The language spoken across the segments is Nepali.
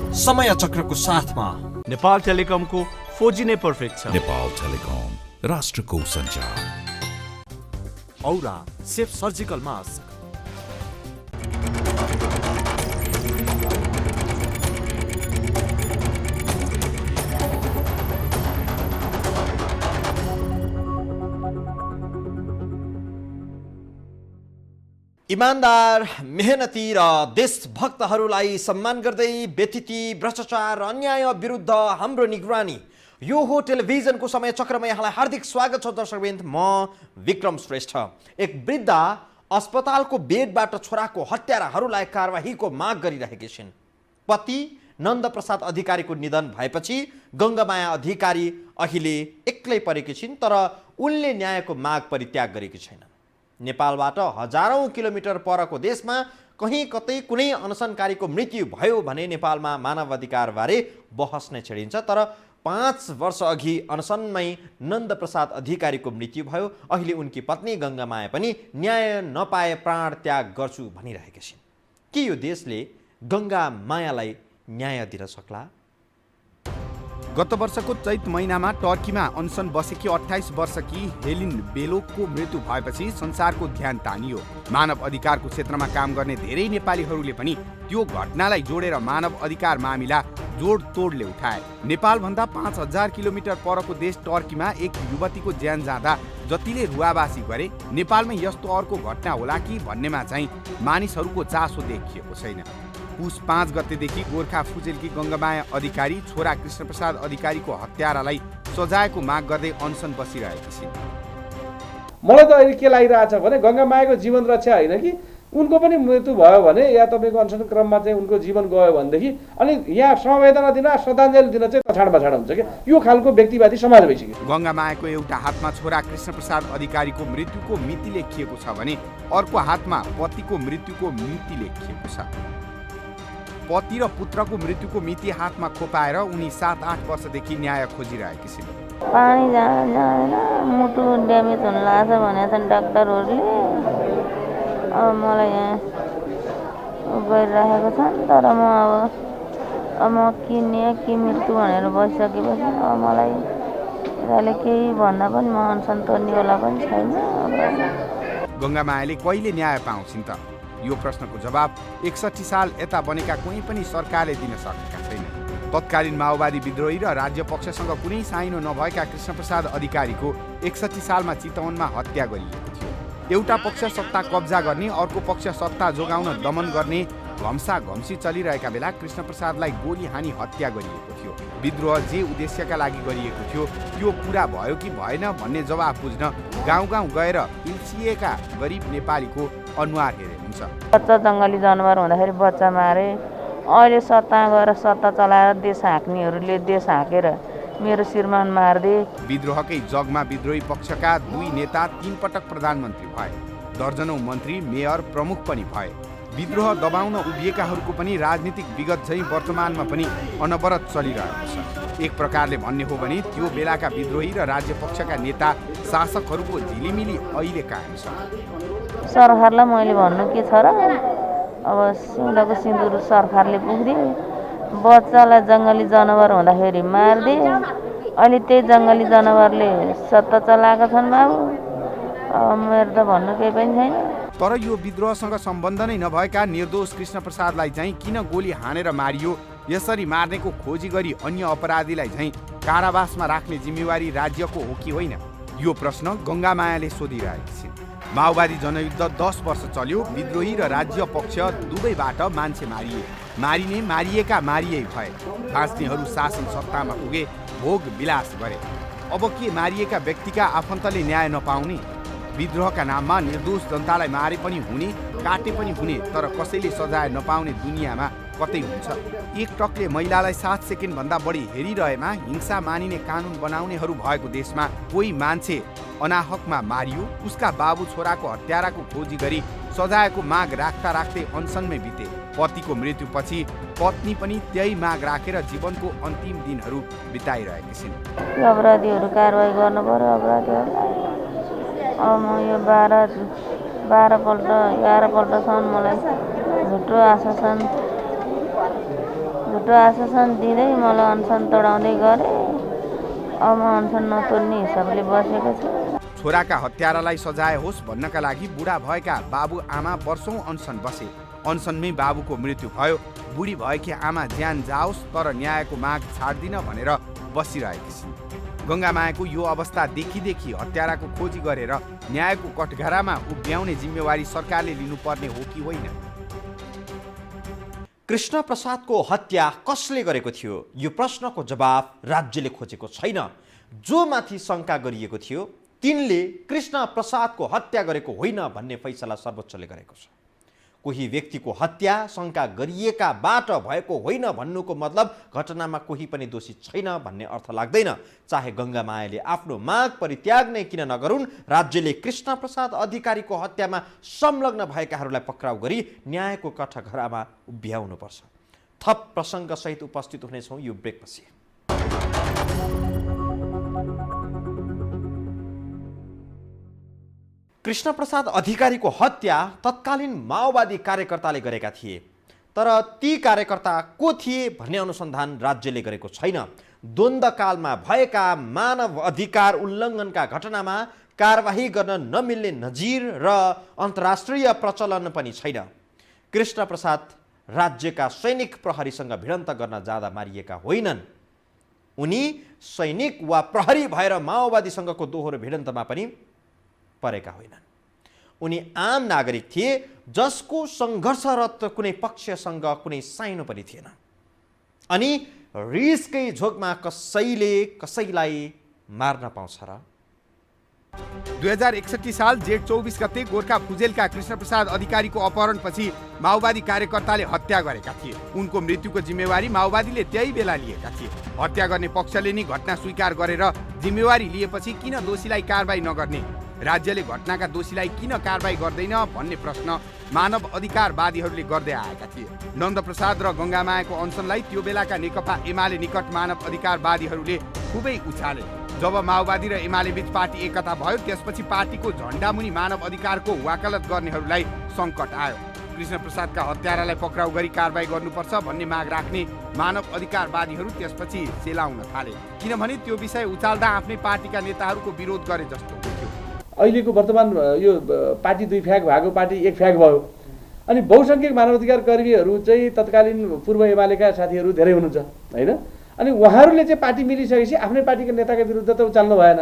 समय चक्रको साथमा नेपाल टेलिकमको 4G नै पर्फेक्ट छ। नेपाल टेलिकम, राष्ट्रको सञ्चार। औरा सेफ सर्जिकल मास्क। इमानदार, मेहनती र देशभक्तहरूलाई सम्मान गर्दै व्यतिथि, भ्रष्टाचार र अन्याय विरुद्ध हाम्रो निगरानी, यो हो टेलिभिजनको समय चक्रमा यहाँलाई हार्दिक स्वागत छ दर्शकवृन्द। म विक्रम श्रेष्ठ। एक वृद्ध अस्पतालको बेडबाट छोराको हत्याराहरूलाई कारबाहीको माग गरिरहेकी छिन्। पति नन्दप्रसाद अधिकारीको निधन भएपछि गङ्गामाया अधिकारी अहिले एक्लै परेकी छिन्, तर उनले न्यायको माग परित्याग गरेकी छैन। नेपालबाट हजारौं किलोमिटर परको देशमा कहीँ कतै कुनै अनसनकारीको मृत्यु भयो भने नेपालमा मानवाधिकारबारे बहस नै छिडिन्छ। तर 5 वर्ष अघि अनसनमै नन्दप्रसाद अधिकारीको मृत्यु भयो। अहिले उनकी पत्नी गङ्गामाया पनि न्याय नपाए प्राण त्याग गर्छु भनिरहेकी छिन्। के यो देशले गङ्गामायालाई न्याय दिन सक्ला? गत वर्षको चैत महिनामा टर्कीमा अनसन बसेकी 28 वर्षकी हेलिन बेलोकको मृत्यु भएपछि संसारको ध्यान तानियो। मानव अधिकारको क्षेत्रमा काम गर्ने धेरै नेपालीहरूले पनि त्यो घटनालाई जोडेर मानव अधिकार मामिला जोडतोडले उठाए। नेपालभन्दा 5000 किलोमिटर परको देश टर्कीमा एक युवतीको ज्यान जाँदा जतिले रुवाबासी गरे, नेपालमै यस्तो अर्को घटना होला कि भन्नेमा चाहिँ मानिसहरूको चासो देखिएको छैन। पुस 5 गतेदेखि गोर्खा फुजेलकी गङ्गामाया अधिकारी छोरा कृष्णप्रसाद अधिकारीको हत्यारालाई सजायको माग गर्दै अनसन बसिरहेकी छिन्। मलाई त अहिले के लागिरहेछ भने गङ्गामायाको जीवन रक्षा होइन कि उनको पनि मृत्यु भयो भने या तपाईँको अनसन क्रममा चाहिँ उनको जीवन गयो भनेदेखि अनि यहाँ समवेदना दिन, श्रद्धाञ्जली दिन चाहिँ पछाड पछाड हुन्छ कि यो खालको व्यक्तिवादी समाज भइसक्यो। गङ्गामायाको एउटा हातमा छोरा कृष्णप्रसाद अधिकारीको मृत्युको मिति लेखिएको छ भने अर्को हातमा पतिको मृत्युको मिति लेखिएको छ। पति र पुत्रको मृत्युको मिति हातमा खोपाएर उनी 7-8 वर्षदेखि न्याय खोजिरहेकी छिन्। पानी जाँदैन, मुटु ड्यामेज हुन लाग्छ भनेको छन् डाक्टरहरूले। अब मलाई यहाँ गरिरहेको छन्, तर म किन्ने कि मृत्यु भनेर बसिसकेपछि अब मलाई यसले केही भन्दा पनि म अनसन तोड्नेवाला पनि छैन। गङ्गामायाले कहिले न्याय पाउँछिन् त? यो प्रश्नको जवाब 61 साल यता बनेका कुनै पनि सरकारले दिन सकेका छैन। तत्कालीन माओवादी विद्रोही र राज्य पक्षसँग कुनै साइनो नभएका कृष्णप्रसाद अधिकारीको 61 सालमा चितवनमा हत्या गरिएको थियो। एउटा पक्ष सत्ता कब्जा गर्ने, अर्को पक्ष सत्ता जोगाउन दमन गर्ने घम्सा घम्सी चलिरहेका बेला कृष्णप्रसादलाई गोली हानी हत्या गरिएको थियो। विद्रोह जे उद्देश्यका लागि गरिएको थियो त्यो पुरा भयो कि भएन भन्ने जवाब बुझ्न गाउँ गाउँ गएर इल्सिएका गरिब नेपालीको अनुहार हेरे हुन्छ। बच्चा जङ्गली जनावर हुँदाखेरि बच्चा मारे, अहिले सत्ता गएर सत्ता चलाएर देश हाँक्नेहरूले देश हाँकेर मेरो श्रीमान मारिदिए। विद्रोहकै जगमा विद्रोही पक्षका 2 नेता 3 पटक प्रधानमन्त्री भए, दर्जनौं मन्त्री, मेयर, प्रमुख पनि भए। विद्रोह दबाउन उभिएकाहरूको पनि राजनीतिक विगत चाहिँ वर्तमानमा पनि अनवरत चलिरहेको छ। एक प्रकारले भन्ने हो भने त्यो बेलाका विद्रोही र राज्य पक्षका नेता शासकहरूको झिलिमिली अहिले कायम छ। सरकारलाई मैले भन्नु के छ र, अब सिउँदाको सिन्दुर सरकारले पुग्दिए, बच्चालाई जङ्गली जनावर हुँदाखेरि मारिदिए, अहिले त्यही जङ्गली जनावरले सत्ता चलाएका छन् बाबु। अब मेरो त भन्नु केही पनि छैन। तर यो विद्रोहसँग सम्बन्ध नै नभएका निर्दोष कृष्णप्रसादलाई चाहिँ किन गोली हानेर मारियो, यसरी मार्नेको खोजी गरी अन्य अपराधीलाई चाहिँ कारावासमा राख्ने जिम्मेवारी राज्यको हो कि होइन, यो प्रश्न गङ्गामायाले सोधिरहेकी छिन्। माओवादी जनयुद्ध 10 वर्ष चल्यो। विद्रोही र राज्य पक्ष दुवैबाट मान्छे मारिए, मारिने मारिएका मारिए भए, बाँच्नेहरू शासन सत्तामा पुगे, भोग विलास गरे। अब के मारिएका व्यक्तिका आफन्तले न्याय नपाउने? विद्रोहका नाममा निर्दोष जनतालाई मारे पनि हुने, काटे पनि हुने, तर कसैले सजाय नपाउने दुनियाँमा कतै हुन्छ? एक टकले महिलालाई 7 सेकेन्ड भन्दा बढी हेरिरहेमा हिंसा मानिने कानुन बनाउनेहरू भएको देशमा कोही मान्छे अनाहकमा मारियो, उसका बाबु छोराको हत्याराको खोजी गरी सजायको माग राख्दा राख्दै अनसनमै बिते। पतिको मृत्युपछि पत्नी पनि त्यही माग राखेर जीवनको अन्तिम दिनहरू बिताइरहेकी छिन्। अपराधीहरू कारवाही गर्नु पर्यो अपराधीहरूलाई। अब म यो 12 पल्ट 11 पल्टसम्म मलाई झुटो छिटो आश्वासन दिँदै मलाई अनसन तोडाउँदै गरे। अब म अनसन नतोड्ने हिसाबले बसेको छु। छोराका हत्यारालाई सजाय होस् भन्नका लागि बुढा भएका बाबु आमा वर्षौं अनसन बसे। अनसनमै बाबुको मृत्यु भयो। बुढी भएकी आमा ज्यान जाओस् तर न्यायको माग छाड्दिन भनेर बसिरहेकी छिन्। गङ्गामायाको यो अवस्था देखि हत्याराको खोजी गरेर न्यायको कठघरामा उभ्याउने जिम्मेवारी सरकारले लिनुपर्ने हो कि होइन? कृष्ण प्रसादको हत्या कसले गरेको थियो यो प्रश्नको जवाफ राज्यले खोजेको छैन। जो माथि शङ्का गरिएको थियो तिनले कृष्ण प्रसादको हत्या गरेको होइन भन्ने फैसला सर्वोच्चले गरेको छ। कोही व्यक्तिको हत्या शङ्का गरिएकाबाट भएको होइन भन्नुको मतलब घटनामा कोही पनि दोषी छैन भन्ने अर्थ लाग्दैन। चाहे गङ्गामायाले आफ्नो माग परित्याग नै किन नगरून्, राज्यले कृष्ण प्रसाद अधिकारीको हत्यामा संलग्न भएकाहरूलाई पक्राउ गरी न्यायको कठघरामा उभ्याउनुपर्छ। थप प्रसङ्गसहित उपस्थित हुनेछौँ यो ब्रेकपछि। कृष्ण प्रसाद अधिकारीको हत्या तत्कालीन माओवादी कार्यकर्ताले गरेका थिए, तर ती कार्यकर्ता को थिए भन्ने अनुसन्धान राज्यले गरेको छैन। द्वन्द्वकालमा भएका मानव अधिकार उल्लङ्घनका घटनामा कारबाही गर्न नमिल्ने नजिर र अन्तर्राष्ट्रिय प्रचलन पनि छैन। कृष्ण प्रसाद राज्यका सैनिक प्रहरीसँग भिडन्त गर्न जाँदा मारिएका होइनन्। उनी सैनिक वा प्रहरी भएर माओवादीसँगको दोहोरो भिडन्तमा पनि परेका होइनन्। उनी आम नागरिक थिए जसको सङ्घर्षरत कुनै पक्षसँग कुनै साइनो पनि थिएन। अनि रिसकै झोकमा कसैले कसैलाई मार्न पाउँछ र? 2061 साल जेठ 24 गते गोर्खा फुजेलका कृष्ण प्रसाद अधिकारीको अपहरणपछि माओवादी कार्यकर्ताले हत्या गरेका थिए। उनको मृत्युको जिम्मेवारी माओवादीले त्यही बेला लिएका थिए। हत्या गर्ने पक्षले नै घटना स्वीकार गरेर जिम्मेवारी लिएपछि किन दोषीलाई कारबाही नगर्ने? राज्यले घटनाका दोषीलाई किन कारबाही गर्दैन भन्ने प्रश्न मानव अधिकारवादीहरूले गर्दै आएका थिए। नन्दप्रसाद र गङ्गामायाको अनसनलाई त्यो बेलाका नेकपा एमाले निकट मानव अधिकारवादीहरूले खुबै उछाले। जब माओवादी र एमाले बीच पार्टी एकता भयो त्यसपछि पार्टीको झण्डामुनि मानव अधिकारको वकालत गर्नेहरूलाई सङ्कट आयो। कृष्ण प्रसादका हत्यारालाई पक्राउ गरी कारबाही गर्नुपर्छ भन्ने माग राख्ने मानव अधिकारवादीहरू त्यसपछि सेलाउन थाले, किनभने त्यो विषय उचाल्दा आफ्नै पार्टीका नेताहरूको विरोध गरे जस्तो हुन्थ्यो। अहिलेको वर्तमान यो पार्टी दुई फ्याक भएको पार्टी एक फ्याक भयो। अनि बहुसङ्ख्यक मानवाधिकार कर्मीहरू चाहिँ तत्कालीन पूर्व एमालेका साथीहरू धेरै हुनुहुन्छ होइन। अनि उहाँहरूले चाहिँ पार्टी मिलिसकेपछि आफ्नै पार्टीका नेताका विरुद्ध त उचाल्नु भएन।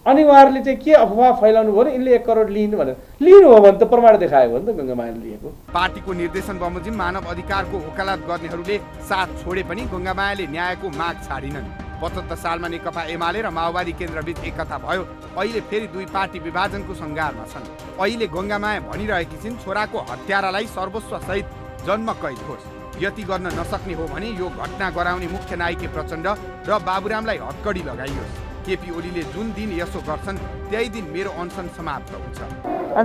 अनि उहाँहरूले चाहिँ के अफवाह फैलाउनु भयो, यिनले 1 करोड लिनु भनेर लिनु हो भने त प्रमाण देखायो भने त गङ्गामायाले लिएको। पार्टीको निर्देशन बमोजिम मानव अधिकारको वकालत गर्नेहरूले साथ छोडे पनि गङ्गामायाले न्यायको माग छाडिनन्। 75 सालमा नेकपा एमाले र माओवादी केन्द्रबीच एकता भयो। अहिले फेरि दुई पार्टी विभाजनको सङ्घारमा छन्। अहिले गङ्गामाया भनिरहेकी छिन् छोराको हत्यारालाई सर्वस्व सहित जन्म कैद होस्। यति गर्न नसक्ने हो भने यो घटना गराउने मुख्य नायके प्रचण्ड र बाबुरामलाई हत्कडी लगाइयोस्। केपी ओलीले जुन दिन यसो गर्छन् त्यही दिन मेरो अनसन समाप्त हुन्छ।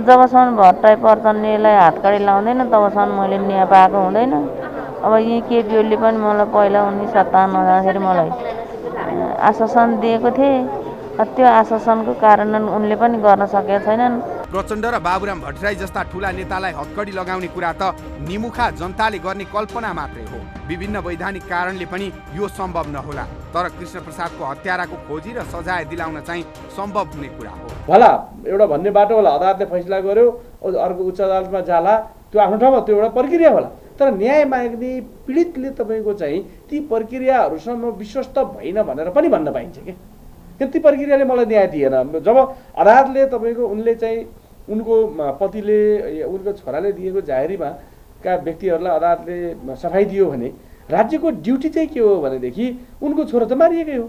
जबसम्म भट्टाई प्रचण्डलाई हत्कडी लाउँदैन तबसम्म मैले न्याय पाएको हुँदैन। अब यी केपी ओलीले पनि मलाई पहिला 1957 जाँदाखेरि मलाई आश्वासन दिएको थिए। त्यो आश्वासनको कारण उनले पनि गर्न सकेका छैनन्। प्रचण्ड र बाबुराम भट्टराई जस्ता ठुला नेतालाई हत्कडी लगाउने कुरा त निमुखा जनताले गर्ने कल्पना मात्रै हो। विभिन्न वैधानिक कारणले पनि यो सम्भव नहोला, तर कृष्ण प्रसादको हत्याराको खोजी र सजाय दिलाउन चाहिँ सम्भव हुने कुरा हो। भला एउटा भन्ने बाटो होला, अदालतले फैसला गर्यो, अर्को उच्च अदालतमा जाला, त्यो आफ्नो ठाउँमा त्यो एउटा प्रक्रिया होला। तर न्याय माग्ने पीडितले तपाईँको चाहिँ ती प्रक्रियाहरूसँग विश्वस्त भएन भनेर पनि भन्न पाइन्छ क्या। किन ती प्रक्रियाले मलाई न्याय दिएन। जब अदालतले तपाईँको उनले चाहिँ उनको पतिले उनको छोराले दिएको जाहेरीमा का व्यक्तिहरूलाई अदालतले सफाई दियो भने राज्यको ड्युटी चाहिँ के हो भनेदेखि उनको छोरो त मारिएकै हो।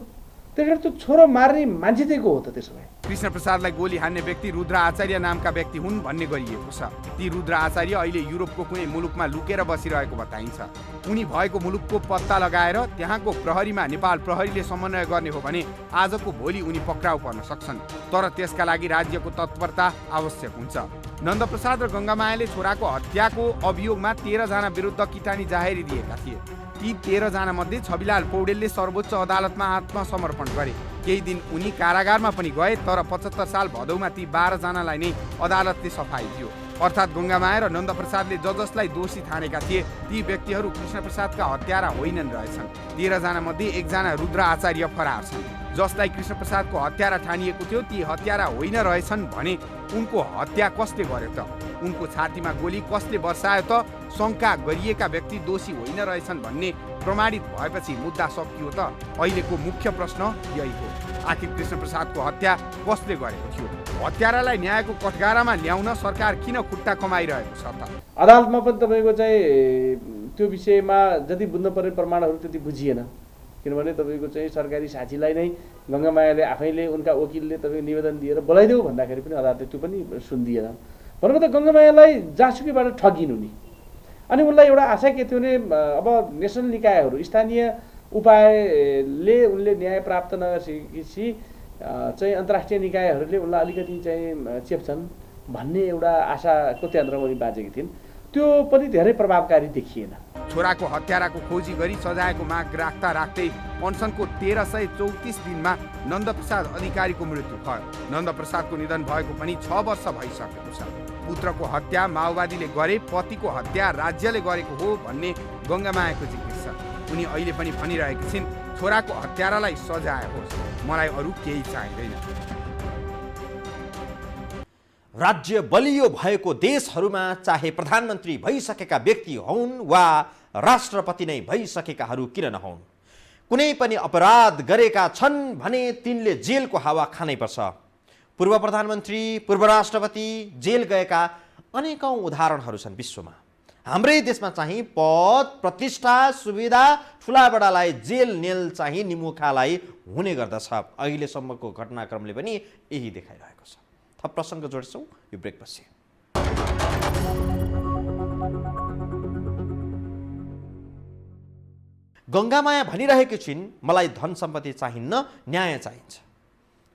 त्यही कारण त्यो छोरो मार्ने मान्छे चाहिँ को हो त? त्यसो भए कृष्ण प्रसादलाई गोली हान्ने व्यक्ति रुद्र आचार्य नामका व्यक्ति हुन् भन्ने गरिएको छ। ती रुद्र आचार्य अहिले युरोपको कुनै मुलुकमा लुकेर बसिरहेको बताइन्छ। उनी भएको मुलुकको पत्ता लगाएर त्यहाँको प्रहरीमा नेपाल प्रहरीले समन्वय गर्ने हो भने आजको भोलि उनी पक्राउ पर्न सक्छन्। तर त्यसका लागि राज्यको तत्परता आवश्यक हुन्छ। नन्दप्रसाद र गङ्गामायाले छोराको हत्याको अभियोगमा 13 जना विरुद्ध किटानी जाहेरी दिएका थिए। ती 13 जना मध्ये छविलाल पौडेलले सर्वोच्च अदालतमा आत्मसमर्पण गरे। केही दिन उनी कारागारमा पनि गए, तर 75 साल भदौमा ती 12 जनालाई नै अदालतले सफाई दियो। अर्थात् गङ्गामाया र नन्दप्रसादले जसलाई दोषी ठानेका थिए ती व्यक्तिहरू कृष्णप्रसादका हत्यारा होइनन् रहेछन्। 13 जना मध्ये 1 जना रुद्र आचार्य फरार छन्। जसलाई कृष्णप्रसादको हत्यारा ठानिएको थियो ती हत्यारा होइन रहेछन् भने उनको हत्या कसले गर्यो त? उनको छातीमा गोली कसले बर्सायो त? शङ्का गरिएका व्यक्ति दोषी होइन रहेछन् भन्ने प्रमाणित भएपछि मुद्दा सकियो त? अहिलेको मुख्य प्रश्न यही हो, आखिर कृष्णप्रसादको हत्या कसले गरेको थियो? हत्यारालाई न्यायको कठघारामा ल्याउन सरकार किन खुट्टा कमाइरहेको छ त? अदालतमा पनि तपाईँको चाहिँ त्यो विषयमा जति बुझ्नु पर्ने प्रमाणहरू त्यति बुझिएन, किनभने तपाईँको चाहिँ सरकारी साक्षीलाई नै गङ्गामायाले आफैले उनका वकिलले तपाईँको निवेदन दिएर बोलाइदेऊ भन्दाखेरि पनि अदालतले त्यो पनि सुनिदिएन। भनौँ त गङ्गामायालाई जहाँसुकैबाट ठगिनु नि, अनि उनलाई एउटा आशा के थियो भने अब नेसनल निकायहरू स्थानीय उपायले उनले न्याय प्राप्त नगरेपछि चाहिँ अन्तर्राष्ट्रिय निकायहरूले उनलाई अलिकति चाहिँ चेप्छन् भन्ने एउटा आशाको केन्द्रमा उनी बाँचेकी थिइन्। त्यो पनि धेरै प्रभावकारी देखिएन। छोराको हत्याराको खोजी गरी सजायको माग राख्दा राख्दै अनसनको 1334 दिनमा नन्दप्रसाद अधिकारीको मृत्यु भयो। नन्दप्रसादको निधन भएको पनि 6 वर्ष भइसकेको छ। पुत्रको हत्या माओवादीले गरे, पतिको हत्या राज्यले गरेको हो भन्ने गङ्गामायाको जिज्ञासा छ। उनी अहिले पनि भनिरहेकी छिन्, छोराको हत्यारालाई सजाय होस्, मलाई अरू केही चाहिँदैन। राज्य बलियो भएको देशहरूमा चाहे प्रधानमन्त्री भइसकेका व्यक्ति हुन् वा राष्ट्रपति नै भइसकेकाहरू किन नहुन्, कुनै पनि अपराध गरेका छन् भने तिनले जेलको हावा खानै पर्छ। पूर्व प्रधानमन्त्री, पूर्व राष्ट्रपति जेल गएका अनेकौं उदाहरणहरू छन् विश्वमा। हाम्रै देशमा चाहिँ पद, प्रतिष्ठा, सुविधा ठुलाबडालाई जेल नेल चाहिँ निमुखालाई हुने गर्दछ। अहिलेसम्मको घटनाक्रमले पनि यही देखाइरहेको छ। थप प्रसङ्ग जोड्छौँ यो ब्रेकपछि। गङ्गामाया भनिरहेकी छिन्, मलाई धन सम्पत्ति चाहिन्न, न्याय चाहिन्छ।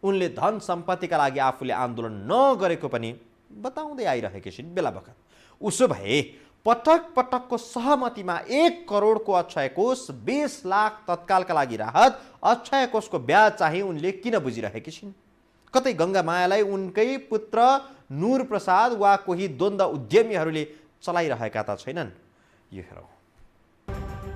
उनले धन सम्पत्तिका लागि आफूले आन्दोलन नगरेको पनि बताउँदै आइरहेकी छिन् बेला बखत। उसो भए पटक पटकको सहमतिमा 1 करोडको अक्षय कोष, 20 लाख तत्कालका लागि राहत, अक्षय कोषको ब्याज चाहिँ उनले किन बुझिरहेकी छिन्? कतै गङ्गामायालाई उनकै पुत्र नूर प्रसाद वा कोही द्वन्द्व उद्यमीहरूले चलाइरहेका त छैनन्? यो हेरौँ।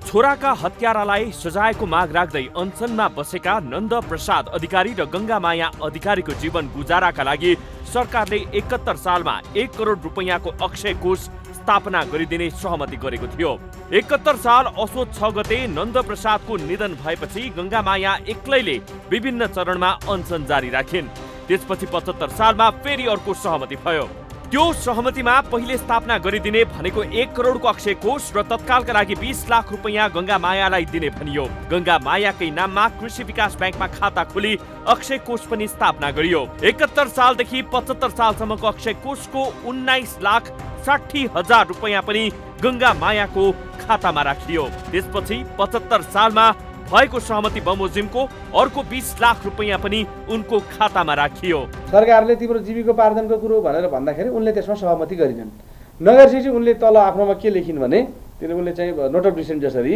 छोराका हत्यारालाई सजायको माग राख्दै अनसनमा बसेका नन्द प्रसाद अधिकारी र गङ्गामाया अधिकारीको जीवन गुजाराका लागि सरकारले 71 सालमा 1 करोड रुपैयाँको अक्षय कोष स्थापना गरिदिने सहमति गरेको थियो। 71 साल असोज 6 गते नन्द प्रसादको निधन भएपछि गङ्गामाया एक्लैले विभिन्न चरणमा अनसन जारी राखिन्। त्यसपछि 75 सालमा फेरि अर्को सहमति भयो। त्यो सहमतिमा पहिले स्थापना गरिदिने भनेको 1 करोडको अक्षय कोष र तत्कालका लागि 20 लाख रुपैयाँ गङ्गामायालाई दिने भनियो। गङ्गामायाकै नाममा कृषि विकास ब्याङ्कमा खाता खोली अक्षय कोष पनि स्थापना गरियो। 71 सालदेखि 75 सालसम्मको अक्षय कोषको 19,60,000 रुपैयाँ पनि गङ्गामायाको खातामा राखियो। त्यसपछि 75 सालमा भएको सहमति बमोजिमको अर्को 20 लाख रुपैयाँ पनि उनको खातामा राखियो। सरकारले तिम्रो जीविकोपार्जनको कुरो भनेर भन्दाखेरि उनले त्यसमा सहमति गरिनन्। नगरेपछि उनले तल आफ्नोमा के लेखिन् भने उनले चाहिँ नोट अफ डिसेन्ट जसरी,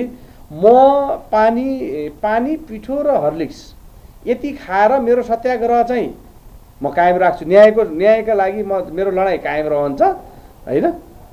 म पानी पिठो र हर्लिक्स यति खाएर मेरो सत्याग्रह चाहिँ म कायम राख्छु, न्यायका लागि मेरो लडाइँ कायम रहन्छ होइन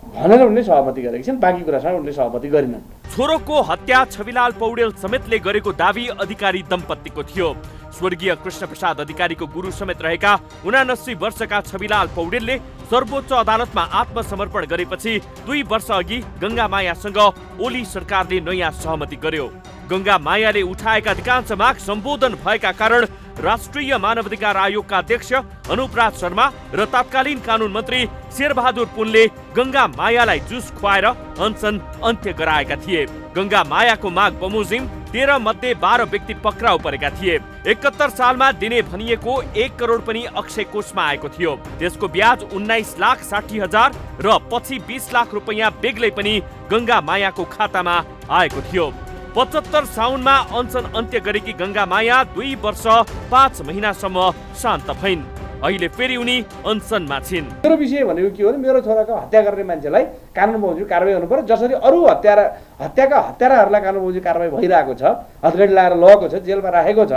भनेर उनले सहमति गरेकी छिन्। बाँकी कुरासँग उनले सहमति गरिनन्। छोरोको हत्या छविलाल पौडेल समेतले गरेको दावी अधिकारी दम्पतिको थियो। स्वर्गीय कृष्णप्रसाद अधिकारीको गुरु समेत रहेका 79 वर्षका छविलाल पौडेलले सर्वोच्च अदालतमा आत्मसमर्पण गरेपछि 2 वर्ष अघि गङ्गामायासँग ओली सरकारले नयाँ सहमति गर्यो। गङ्गामायाले उठाएका अधिकांश माग सम्बोधन भएका कारण राष्ट्रिय मानवाधिकार आयोगका अध्यक्ष अनुपराज शर्मा र तत्कालीन कानुन मन्त्री शेरबहादुर पुनले गङ्गामायालाई जुस खुवाएर अनसन अन्त्य गराएका थिए। गङ्गामायाको माग बमोजिम 13 मध्ये 12 व्यक्ति पक्राउ परेका थिए। 71 सालमा दिने भनिएको 1 करोड पनि अक्षय कोषमा आएको थियो। त्यसको ब्याज 19,60,000 र पछि 20 लाख रुपैयाँ बेग्लै पनि गङ्गामायाको खातामा आएको थियो। 75 साउनमा अनसन अन्त्य गरेकी गङ्गामाया 2 वर्ष 5 महिनासम्म शान्त भइन्। अहिले फेरि उनी अनसनमा छिन्। मेरो विषय भनेको के हो भने मेरो छोराको हत्या गर्ने मान्छेलाई कानुन बमोजिम कारबाही हुनु पर्यो। जसरी अरू हत्याका हत्याराहरूलाई कानुन बमोजिम कारबाही भइरहेको छ, हतगडी लाएर लगेको छ, जेलमा राखेको छ,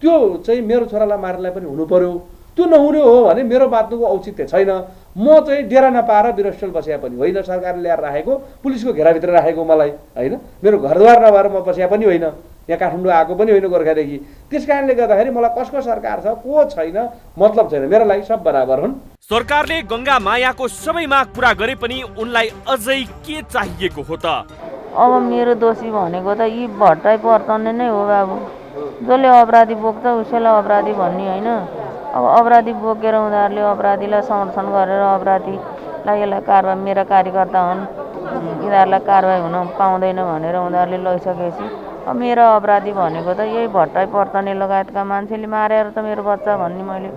त्यो चाहिँ मेरो छोरालाई मार्नलाई पनि हुनु पर्यो। त्यो नहुने हो भने मेरो बाँच्नुको औचित्य छैन। म चाहिँ डेरा नपाएर वीरस्थल बसिया पनि होइन, सरकारले ल्याएर राखेको पुलिसको घेराभित्र राखेको मलाई होइन, मेरो घरद्वार नभएर म बसिया पनि होइन, यहाँ काठमाडौँ आएको पनि होइन गोर्खादेखि। त्यस कारणले गर्दाखेरि मलाई कसको सरकार छ को छैन मतलब छैन, मेरो लागि सब बराबर हुन्। सरकारले गंगा मायाको सबै माग पूरा गरे पनि उनलाई अझै के चाहिएको हो त? अब मेरो दोषी भनेको त यी भट्टाइ पर्तने नै हो बाबु। जसले अपराधी बोक्छ उसैलाई अपराधी भन्ने होइन। अब अपराधी बोकेर उनीहरूले अपराधीलाई समर्थन गरेर अपराधीलाई यसलाई कारवाही मेरा कार्यकर्ता हुन् यिनीहरूलाई कारवाही हुन पाउँदैन भनेर उनीहरूले लैसकेपछि अब मेरो अपराधी भनेको त यही भट्टाइ पर्तने लगायतका मान्छेले मारेर त मेरो बच्चा भन्ने मैले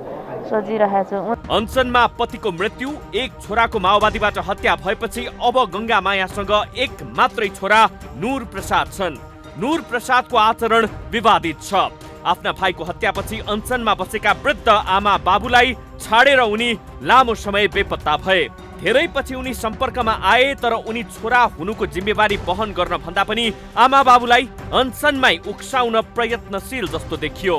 सोचिरहेको छु। अनसनमा पतिको मृत्यु, एक छोराको माओवादीबाट हत्या भएपछि अब गंगा मायासँग एक मात्रै छोरा नूर प्रसाद छन्। नूर प्रसादको आचरण विवादित छ। आफ्ना भाइको हत्यापछि अनसनमा बसेका वृद्ध आमा बाबुलाई छाडेर उनी लामो समय बेपत्ता भए। धेरै पछि उनी सम्पर्कमा आए तर उनी छोरा हुनुको जिम्मेवारी वहन गर्न भन्दा पनि आमा बाबुलाई अनसनमै उक्साउन प्रयत्नशील जस्तो देखियो।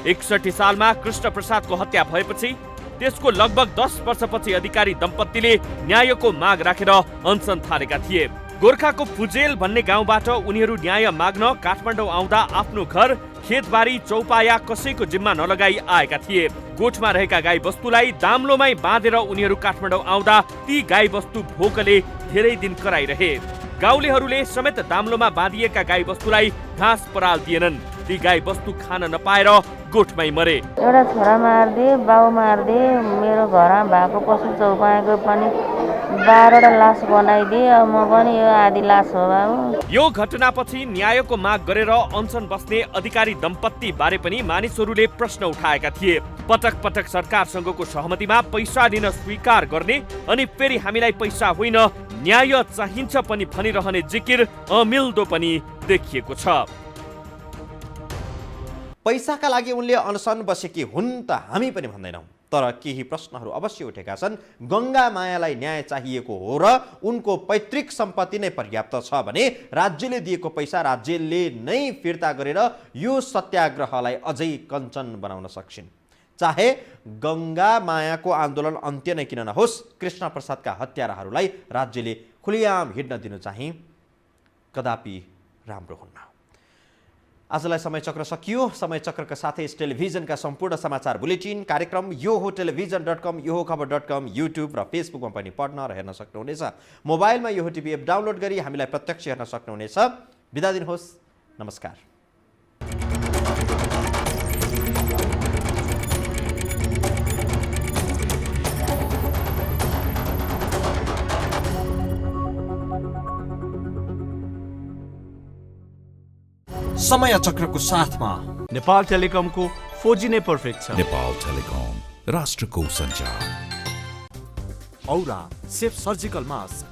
61 सालमा कृष्ण प्रसादको हत्या भएपछि त्यसको लगभग 10 वर्षपछि अधिकारी दम्पतिले न्यायको माग राखेर अनसन थालेका थिए। गोर्खाको फुजेल भन्ने गाउँबाट उनीहरू न्याय माग्न काठमाडौँ आउँदा आफ्नो घर, खेतबारी, चौपाया कसैको जिम्मा नलगाई आएका थिए। गोठमा रहेका गाई बस्तुलाई दाम्लोमै बाँधेर उनीहरू काठमाडौँ आउँदा ती गाई बस्तु भोकले धेरै दिन कराइरहे। गाउँलेहरूले समेत दाम्लोमा बाँधिएका गाई बस्तुलाई घाँस पराल दिएनन्। ती गाई बस्तु खान नपाएर गोठमै मरे। एउटा छोरा मारिदिए, बाउ मारिदिए, मेरो घरमा भएको पशु चौपायाको पनि 12वटा लास बनाइदिए। अब म पनि यो आदि लास हो बाबु। यो घटनापछि न्यायको माग गरेर अनसन बस्ने अधिकारी दम्पति बारे पनि मानिसहरूले प्रश्न उठाएका थिए। पटक पटक सरकारसँगको सहमतिमा पैसा दिन स्वीकार गर्ने अनि फेरि हामीलाई पैसा होइन न्याय चाहिन्छ पनि भनिरहने जिकिर अमिल्दो पनि देखिएको छ। पैसाका लागि उनले अनसन बसेकी हुन् त हामी पनि भन्दैनौँ, तर केही प्रश्नहरू अवश्य उठेका छन्। गंगा मायालाई न्याय चाहिएको हो र उनको पैतृक सम्पत्ति नै पर्याप्त छ भने राज्यले दिएको पैसा राज्यले नै फिर्ता गरेर यो सत्याग्रहलाई अझै कञ्चन बनाउन सक्छिन्। चाहे गंगा मायाको आन्दोलन अन्त्य नै किन नहोस्, कृष्ण प्रसादका हत्याराहरूलाई राज्यले खुलेआम हिड्न दिनु चाहिँ कदापि राम्रो हुन्न। आजलाई समय चक्र सकियो। समय चक्रका साथै यस टेलिभिजनका सम्पूर्ण समाचार बुलेटिन कार्यक्रम यो हो टेलिभिजन.com, यो हो खबर.com, युट्युब र फेसबुकमा पनि पढ्न र हेर्न सक्नुहुनेछ। मोबाइलमा यो हो टिभी एप डाउनलोड गरी हामीलाई प्रत्यक्ष हेर्न सक्नुहुनेछ। बिदा दिनुहोस्, नमस्कार। समय चक्रको साथमा नेपाल टेलिकमको 4G नै पर्फेक्ट छ। नेपाल टेलिकम, राष्ट्रको सञ्चार। औरा सेफ सर्जिकल मास्क